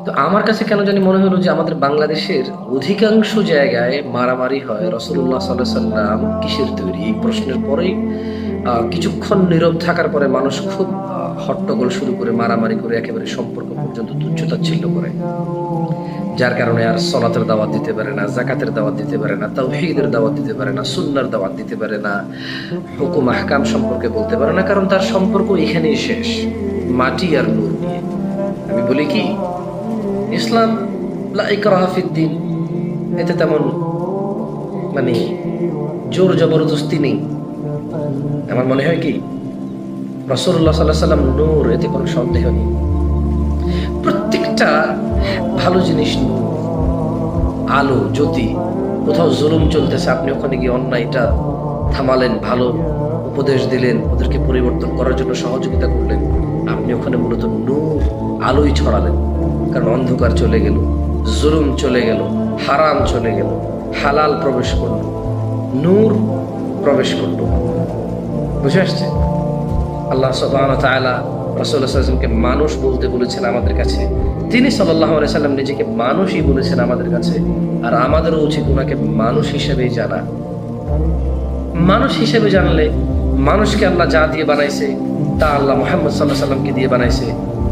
তো আমার কাছে কেন জানি মনে হলো যে আমাদের বাংলাদেশের অধিকাংশ জায়গায় মারামারি হয় রাসূলুল্লাহ সাল্লাল্লাহু আলাইহি সাল্লাম কিসের তৈরি, এই প্রশ্নের পরেই কিছুক্ষণ নীরব থাকার পরে মানুষ খুব হট্টগোল শুরু করে, মারামারি করে, একেবারে সম্পর্ক পর্যন্ত তুচ্ছ-তাচ্ছিল্য করে। যার কারণে আর সলাতের দাওয়াত দিতে পারে না, যাকাতের দাওয়াত দিতে পারে না, তাওহীদের দাওয়াত দিতে পারে না, সুন্নাহর দাওয়াত দিতে পারে না, হুকুম আহকাম সম্পর্কে বলতে পারে না, কারণ তার সম্পর্ক এখানেই শেষ, মাটি আর নূর নিয়ে। আমি বলি কি, ইসলাম লা ইকরাহা ফিদ্দিন, এতে তেমন মানে জোর জবরদস্তি নেই। আমার মনে হয় কি, রাসূলুল্লাহ সাল্লাল্লাহু আলাইহি সাল্লাম নূর, এতে কোনো সন্দেহ নেই। প্রত্যেকটা ভালো জিনিস নূর, আলো, জ্যোতি। কোথাও জুলুম চলতেছে, আপনি ওখানে গিয়ে অন্যায়টা থামালেন, ভালো উপদেশ দিলেন, ওদেরকে পরিবর্তন করার জন্য সহযোগিতা করলেন, আপনি ওখানে মূলত নূর, আলোই ছড়ালেন। কারণ অন্ধকার চলে গেল, জুলুম চলে গেল, হারাম চলে গেল, হালাল প্রবেশ করল, নূর প্রবেশ করল। বুঝে আসছে? আল্লাহ সুবহানাহু ওয়া তাআলা রাসূলুল্লাহ সাল্লাল্লাহু আলাইহি ওয়াসাল্লামকে মানুষ বলতে বলেছেন আমাদের কাছে, তিনি সাল্লাল্লাহু আলাইহি সাল্লাম নিজেকে মানুষই বলেছেন আমাদের কাছে, আর আমাদেরও উচিত ওনাকে মানুষ হিসেবেই জানা। মানুষ হিসেবে জানলে, মানুষকে আল্লাহ যা দিয়ে বানাইছে তা আল্লাহ মুহাম্মদ সাল্লাল্লাহু আলাইহি সাল্লামকে দিয়ে বানাইছে।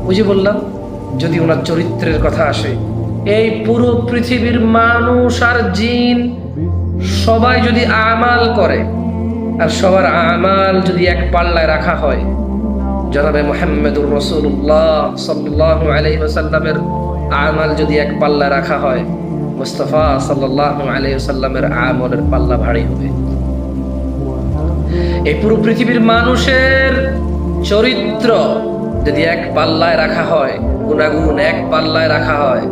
ওই যে বললাম, যদি ওনার চরিত্রের কথা আসে, এই পুরো পৃথিবীর মানুষ আর জিন সবাই যদি আমাল করে, আর সবার আমাল যদি এক পাল্লায় রাখা হয়, জনাবে মুহাম্মদুর রাসূলুল্লাহ সাল্লাল্লাহু আলাইহি ওয়াসাল্লামের আমাল যদি এক পাল্লায় রাখা হয়, মুস্তাফা সাল্লাল্লাহু আলাইহি ওয়াসাল্লামের আমলের পাল্লা ভারী হবে। এই পুরো পৃথিবীর মানুষের চরিত্র যদি এক পাল্লায় রাখা হয়, গুনাহগুণ এক পাল্লায় রাখা হয়,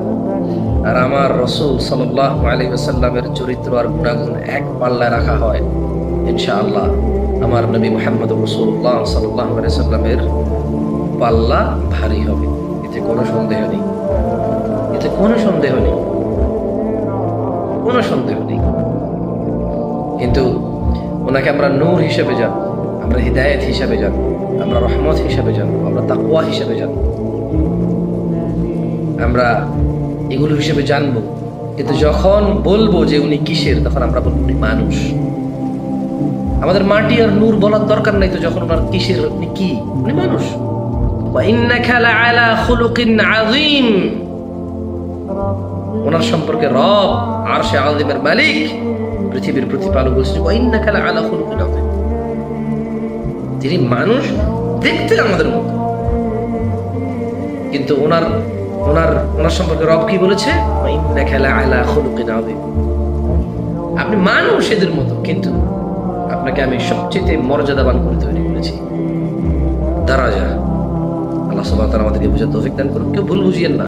আর আমার রাসূল সাল্লাল্লাহু আলাইহি ওয়াসাল্লামের চরিত্র আর গুনাহগুণ এক পাল্লায় রাখা হয়, ইনশাআল্লাহ আমার নবী মুহাম্মদুর রাসূলুল্লাহ সাল্লাল্লাহু আলাইহি ওয়াসাল্লামের পাল্লা ভারী হবে। এতে কোনো সন্দেহ নেই, এতে কোনো সন্দেহ নেই, কোনো সন্দেহ নেই। কিন্তু ওনাকে আমরা নূর হিসেবে জানবো, আমরা হিদায়াত হিসেবে জানবো, আমরা রহমত হিসেবে জানবো, আমরা তাকওয়া হিসেবে জানবো, আমরা এগুলো হিসেবে জানবো। কিন্তু যখন বলবো যে উনি কিসের, তখন আমরা বলবো উনি মানুষ। আমাদের মাটি আর নূর বলার দরকার নাই তো, যখন ওনার কিসের, উনি কি, উনি মানুষ। ওয়া ইন্নাকা লাআলা খুলুকিন আযীম, ওনার সম্পর্কে রব আরশে আযীমের মালিক, পৃথিবীর প্রতিপালক বলছেন ওয়া ইন্নাকা লাআলা খুলুকিন আযীম। তিনি মানুষ, দেখতে আমাদের মতো, কিন্তু ওনার ওনার ওনার সম্পর্কে রব কি বলেছে? ওয়া ইন্নাকা লাআলা খুলুকিন আযীম। আপনি মানুষ এদের মতো, কিন্তু আপনাকে আমি সবচেয়ে মর্যাদাবান করে তৈরি করেছি। দারাজা। আল্লাহ সুবহানাহু ওয়া তাআলা আমাদেরকে বুঝার তৌফিক দান করুন। কেউ ভুল বুঝিয়েন না।